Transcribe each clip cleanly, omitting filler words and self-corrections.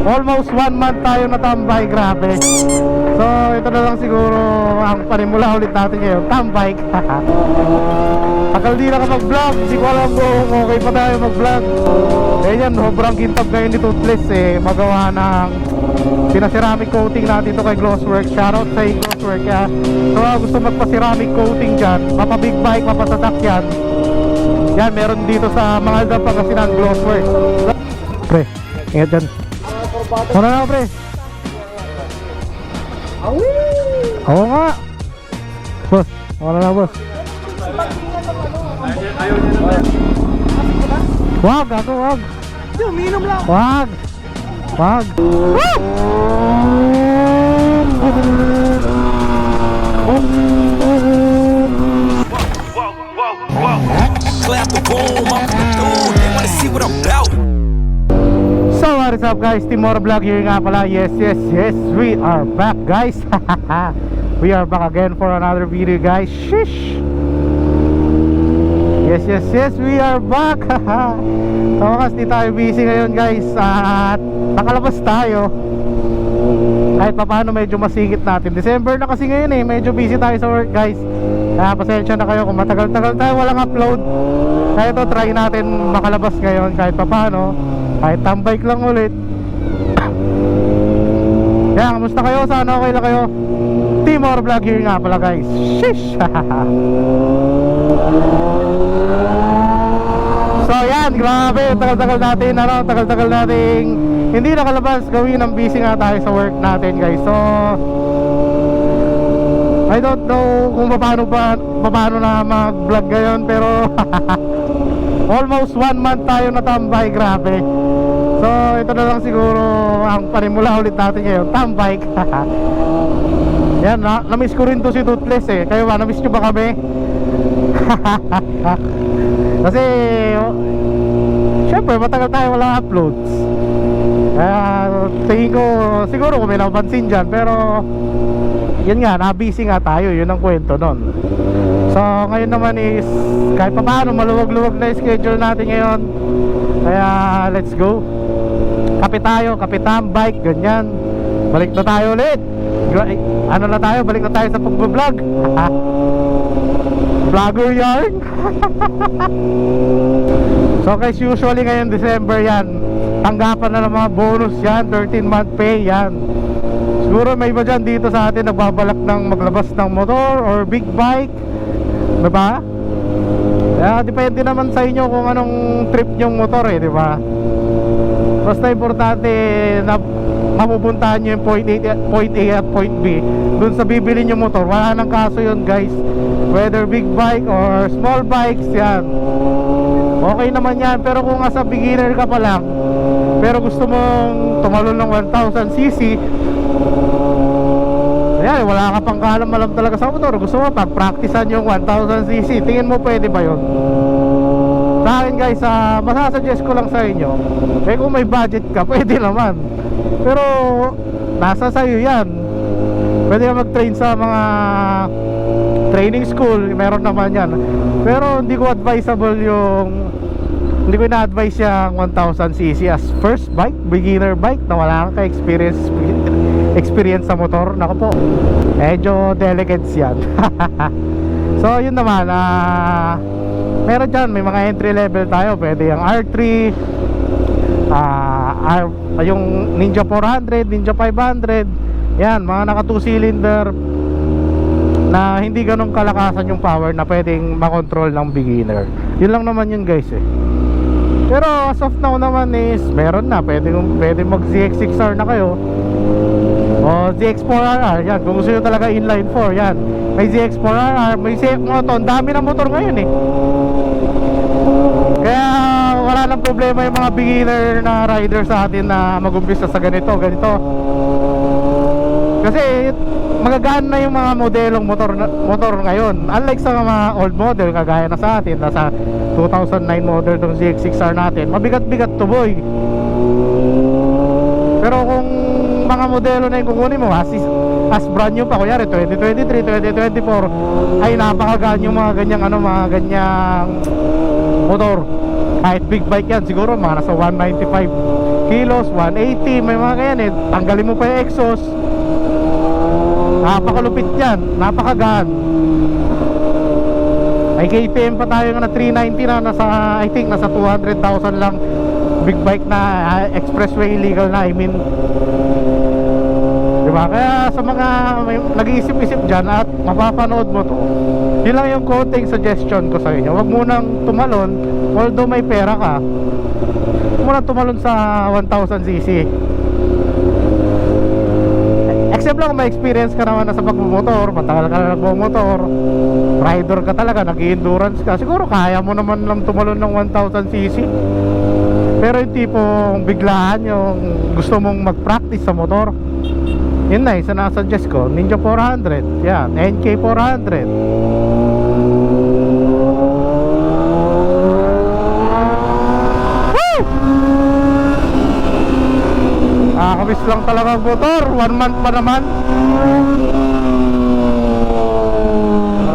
almost 1 month tayo natambay, grabe. So ito na lang siguro ang panimula ulit natin ngayon, tambay. Akal di nakapag-vlog, di ko alam kung okay pa tayo mag-vlog. Eh yan, sobrang kintab ngayon ni Toothless magawa ng pinaceramic coating natin ito kay Glossworks. Shoutout sa Glossworks ya. So gusto magpa-ceramic coating dyan, mapa-big bike, mapa-sasakyan, yan, meron dito sa mga Alda Pangasinan, Glossworks. Pre, ingat dyan. Ano na pre? Oo nga. Boss, ano na boss? Wag, ako wag. Uminom lang. Wag. Wag. Clap the boom, I'm through. They wanna see what I'm about. So what is up guys, Timor Vlog here nga pala. Yes, we are back guys. We are back again for another video guys. Shish. Yes, we are back. So wakas di tayo busy ngayon guys. At nakalabas tayo. Kahit pa paano medyo masingit natin. December na kasi ngayon medyo busy tayo sa work guys. Kaya pasensya na kayo kung matagal-tagal tayo walang upload. Kaya ito try natin makalabas ngayon kahit pa paano. Kahit tambike lang ulit. Kaya kamusta kayo? Sana okay lang kayo. Timor Vlog here nga pala guys. Shish. So yan, grabe. Tagal-tagal natin tagal-tagal nating hindi nakalabas. Gawin ang busy nga tayo sa work natin guys. So I don't know kung paano na mag-vlog ngayon. Pero almost 1 month tayo natambay, grabe. So ito na lang siguro ang panimula ulit natin ngayon, tambay. Yan, na-miss ko rin to si Toothless Kayo ba, na-miss nyo ba kami? Kasi syempre matagal tayo walang uploads. Kaya tingin ko siguro kung may napansin dyan. Pero yun nga, na-busy nga tayo. Yun ang kwento nun. So ngayon naman is kahit pa paano maluwag-luwag na yung schedule natin ngayon. Kaya let's go. Kape tayo, bike, ganyan. Balik na tayo ulit. Ano na tayo, balik na tayo sa pag-vlog. Vlogger yarn. So guys, usually ngayon December yan, tanggapan na ng mga bonus yan, 13-month pay yan. Siguro may iba dyan dito sa atin nagbabalak ng maglabas ng motor or big bike, diba? Kaya depende naman sa inyo kung anong trip nyong motor diba? Basta importante na mapupuntahan nyo yung point A at point B dun sa bibili nyo motor. Wala nang kaso yun guys, whether big bike or small bikes yan, okay naman yan. Pero kung as a beginner ka pa lang, pero gusto mong tumalon ng 1000cc, ayan, wala ka pang kaalam-alam talaga sa motor, gusto mo pag-practicean yung 1000cc, tingin mo pwede ba yun? Sa akin guys, masasuggest ko lang sa inyo, kung may budget ka, pwede naman. Pero nasa sayo yan. Pwede ka mag-train sa mga training school, meron naman yan. Pero hindi ko na-advise yung 1000cc as first bike, beginner bike na wala kang experience sa motor. Naku po, medyo delicate yan. So yun naman, meron dyan, may mga entry level tayo. Pwede yung R3, yung Ninja 400, Ninja 500. Yan, mga naka 2 cylinder na hindi ganun kalakasan yung power na pwedeng makontrol ng beginner. Yun lang naman yun guys Pero as of now naman is meron na, pwede mag ZX6R na kayo o ZX4RR. Yan, kung gusto nyo talaga inline 4, yan, may ZX4RR, may ZX Moto. Ang dami ng motor ngayon Kaya wala nang problema yung mga beginner na rider sa atin na mag-umpisa sa ganito. Kasi magagaan na yung mga modelong motor ngayon. Unlike sa mga old model kagaya na sa atin, nasa 2009 model ng ZX6R natin, mabigat-bigat to boy. Pero kung mga modelo na yung kukunin mo as brand new pa, kunyari 2023, 2024, ay napakagaan yung mga ganyang motor. Kahit big bike yan, siguro mga nasa 195 kilos, 180, may mga ganyan eh. Tanggalin mo pa yung exhaust. Napakalupit yan, napakagaan. May KTM pa tayo na 390 na nasa, I think nasa 200,000 lang. Big bike na expressway illegal na, I mean. Diba? Kaya sa mga nag-iisip-isip dyan at mapapanood mo to, yun lang yung konting suggestion ko sa inyo. Huwag munang tumalon, although may pera ka, huwag munang tumalon sa 1000cc. Except lang kung may experience ka naman na sa pagmumotor, matagal ka na nagmumotor, rider ka talaga, nag-endurance ka, siguro kaya mo naman lang tumalon ng 1000cc. Pero yung tipong biglaan, yung gusto mong mag-practice sa motor, yun na, isa na-suggest ko, Ninja 400, yan, NK 400. Woo! Nakakamiss lang talaga ang motor, 1 month pa naman.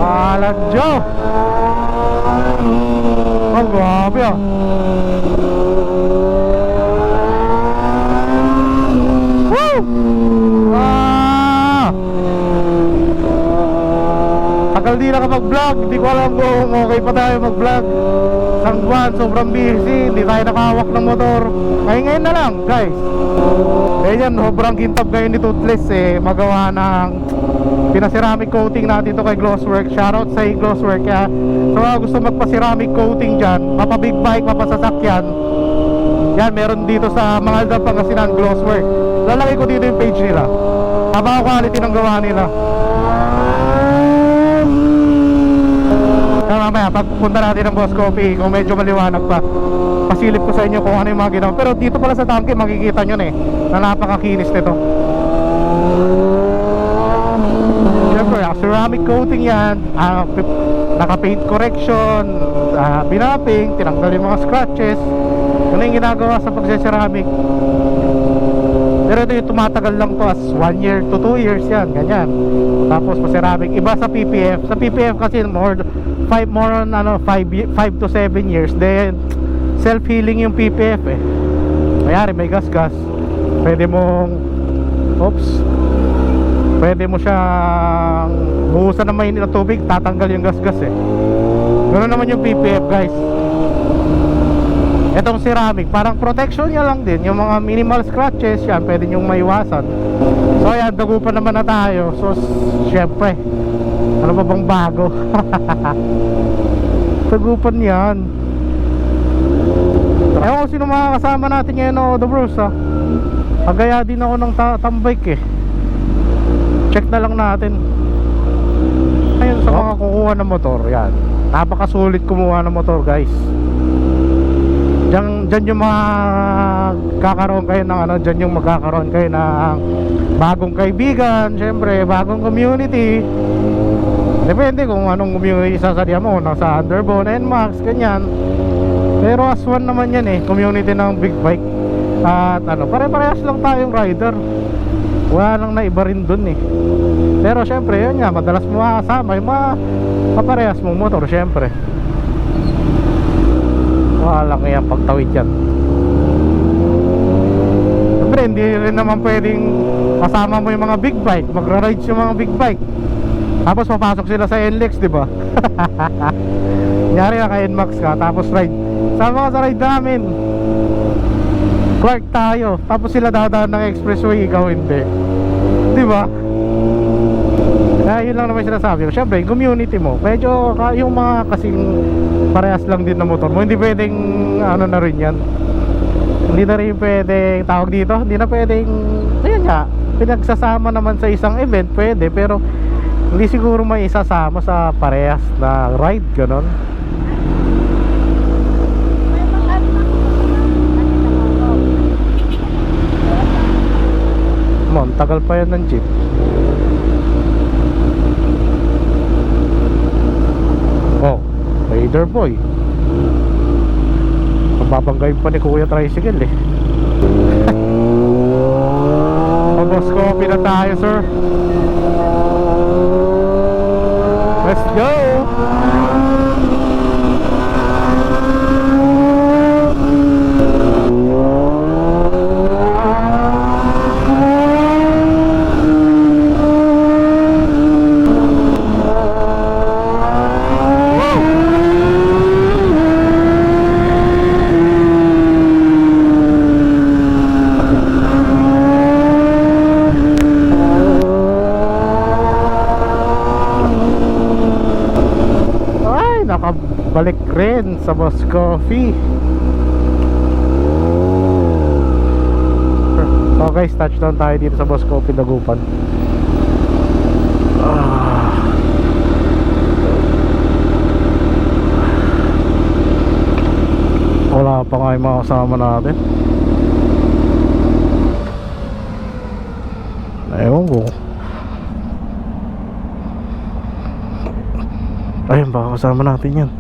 Aladyo. Oh, grabe ah. Tagal di nakapag-vlog. Hindi ko alam kung okay pa tayo mag-vlog. Isang buwan, sobrang busy. Hindi tayo nakahawak ng motor. Ngayon na lang guys. Ganyan, sobrang kintab ngayon ni Toothless eh. Magawa ng pinaceramic coating natin ito kay Glossworks. Shoutout sa Glossworks. Kaya sa mga gusto magpa-ceramic coating dyan, mapa-big bike, mapasasakyan, yan, meron dito sa mga Aldab Pangasinan, Glossworks. Lalagay ko dito yung page nila. Haba quality ng gawa nila. Kaya mamaya pagpunta natin ng Boss Coffee, kung medyo maliwanag pa, pasilip ko sa inyo kung ano yung mga ginawa. Pero dito pala sa tangke makikita nyo na eh, na napakakinis nito. Siyempre, ceramic coating yan, naka-paint correction, binapping, tinanggal yung mga scratches. Ano yung ginagawa sa pagse-ceramic. Pero ito yung tumatagal lang to as 1 year to 2 years yan, ganyan. Tapos pa ceramic, iba sa PPF. Sa PPF kasi more on 5 to 7 years. Then self-healing yung PPF eh. Mayari may gas-gas. Pwede mo siyang buhusan ng mainit na tubig, tatanggal yung gas-gas eh. Ganoon naman yung PPF guys. Etong ceramic, parang protection niya lang din. Yung mga minimal scratches, yan, pwede nyong maiwasan. So ayan, dagupan naman na tayo. So, syempre, ano pa bang bago? Dagupan yan. Ewan ko sino mga kasama natin ngayon o The Bros ha. Pagaya din ako ng tambike eh. Check na lang natin. Ayun sa mga kukuha ng motor, yan. Napakasulit kumuha ng motor guys. Diyan yung magkakaroon kayo ng diyan yung magkakaroon kayo ng bagong kaibigan, syempre, bagong community. Depende kung anong community sasadya mo, nasa Underbone, NMAX, ganyan. Pero as one naman yan eh, community ng big bike. At pare-parehas lang tayong rider. Wala nang naiba rin dun eh. Pero syempre, yun nga, madalas mo makasama yung mga kaparehas mong motor, syempre. Walang yan pagtawid yan. Siyempre hindi rin naman pwedeng kasama mo yung mga big bike, magra-rides yung mga big bike, tapos papasok sila sa NLEX, diba? Nyari na ka NMAX ka, tapos ride. Sama ka sa ride namin, Clark tayo, tapos sila dadaan ng expressway, ikaw hindi, diba? Kaya yun lang naman sinasabi ko. Siyempre, yung community mo, medyo yung mga kasing parehas lang din na motor mo, hindi pwedeng na rin yan. Hindi na rin pwedeng tawag dito, hindi na pwedeng, ayun nga, pinagsasama naman sa isang event, pwede, pero hindi siguro may isasama sa parehas na ride, ganon. Tagal pa yan ng jeep. Oh, Raider Boy. Mababanggayin pa ni Kuya Tricycle eh. Boss Coffee na tayo, sir. Let's go. balik rin sa Boss Coffee. So guys, touchdown tayo dito sa Boss Coffee Dagupan. Wala pa nga yung mga kasama natin. Ewan ko. Ayun, baka kasama natin yan.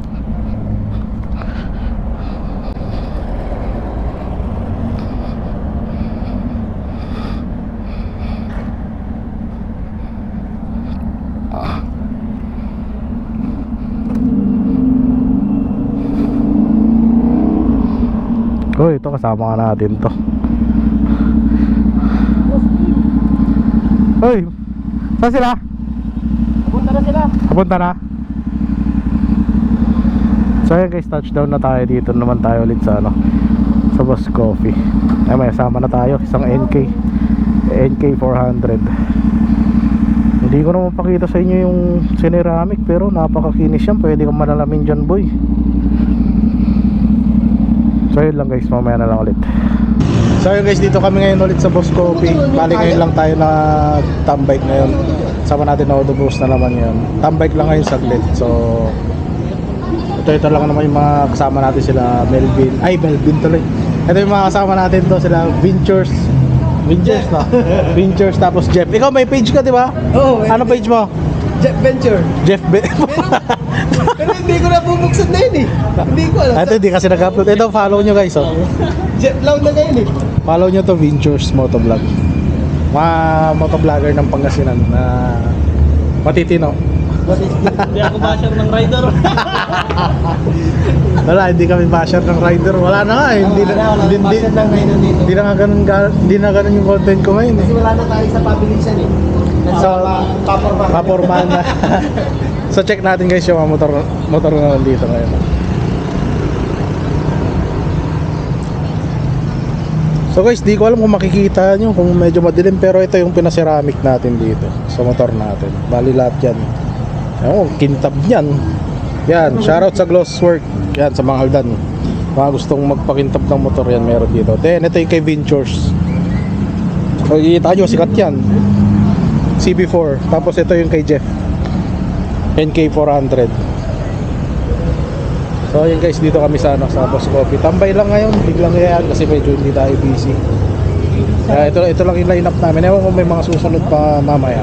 Oh, ito kasama ka natin to. Hoy, saan sila? Punta na sila. Papunta na. So ayun guys, touchdown na tayo. Dito naman tayo ulit sa sa Boss Coffee. Ay, may kasama na tayo, isang NK 400. Hindi ko naman pakita sa inyo yung ceramic, pero napakakinis yan. Pwede kang malalamin dyan, boy. So yun lang guys, mamaya na lang ulit. So yun guys, dito kami ngayon ulit sa Boss Coffee. Bali ngayon lang tayo na tambike ngayon. Sama natin na autobus na naman yun. Tambike lang ngayon saglit. So ito lang naman yung mga kasama natin, sila Melvin. Ay, Melvin tuloy. Ito yung mga kasama natin to, sila Ventures na. Ventures, tapos Jeff. Ikaw may page ka, di ba? Oo. Ano page mo? Jeff Venture. Pero hindi ko na bubuksan na yun eh. Hindi ko alam. Ito hindi kasi nag-upload. Ito, follow nyo guys. Oh. Jeff Loud na ngayon eh. Follow nyo to, Ventures Motovlog. Mga motovlogger ng Pangasinan na matitino. Hindi ako basher ng rider. Wala, hindi kami basher ng rider. Wala na nga eh. Basher ng rider dito. Hindi na ganun yung content ko ngayon eh. Kasi wala na tayo sa pabilisan eh. So, paporman na. So check natin guys yung mga motor na nandito ngayon. So guys, di ko alam kung makikita nyo kung medyo madilim, pero ito yung pinaceramic natin dito sa motor natin. Bali lahat yan. Ewan, kintab yan. Yan, shoutout sa Glosswork. Yan, sa mga Aldan. Mga gustong magpakintab ng motor yan, meron dito. Then ito yung kay Ventures. So kikita nyo, sikat yan. CB4. Tapos ito yung kay Jeff, NK 400. So yun guys, dito kami sa Boss Coffee. Tambay lang ngayon, biglang yan kasi medyo hindi tayo busy. Kaya ito lang yung lineup namin. Ewan kung may mga susunod pa mamaya,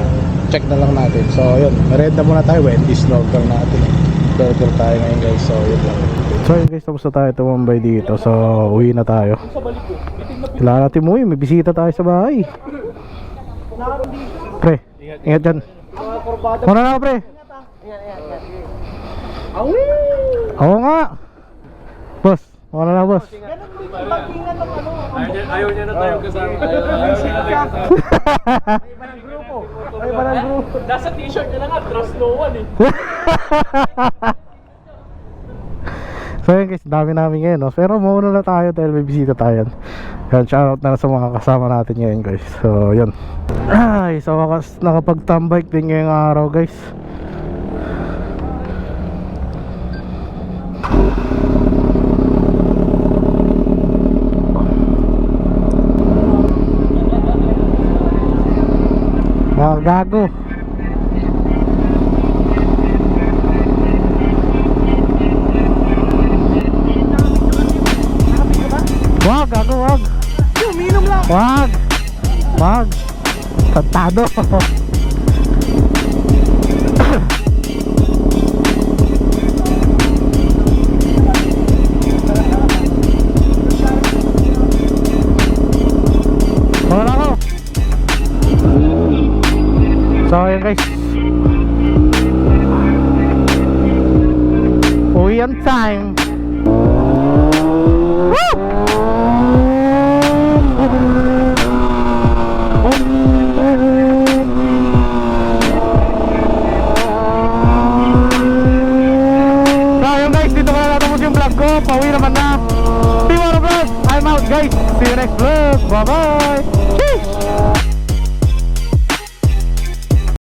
check na lang natin. So yun, merenda muna tayo. Wendy's snorkel natin. Burger tayo ngayon guys. So yun lang. So yun guys, tapos na tayo tumambay dito. So uwi na tayo. Kailangan natin mo may bisita tayo sa bahay. Pre, ingat dyan. Muna na pre. Oo nga. Boss, muna na boss. Ayaw niya na tayong kasama. Ay, parang grupo. Nasa t-shirt niya lang nga, trust no one eh. So yun guys, dami namin ngayon, no? Pero muna na tayo dahil may bisita tayo. Yan, shoutout na sa mga kasama natin ngayon guys. So yun. Ay, sa wakas nakapag-tambike din ngayong araw guys. Mga gago. Wag, gago, wag. Uminom lang. Wag. Tantado. Wala ko. So yun guys, uwi on time. Pauwi naman na. Team Motovlog, I'm out guys. See you next vlog. Bye bye. Cheers.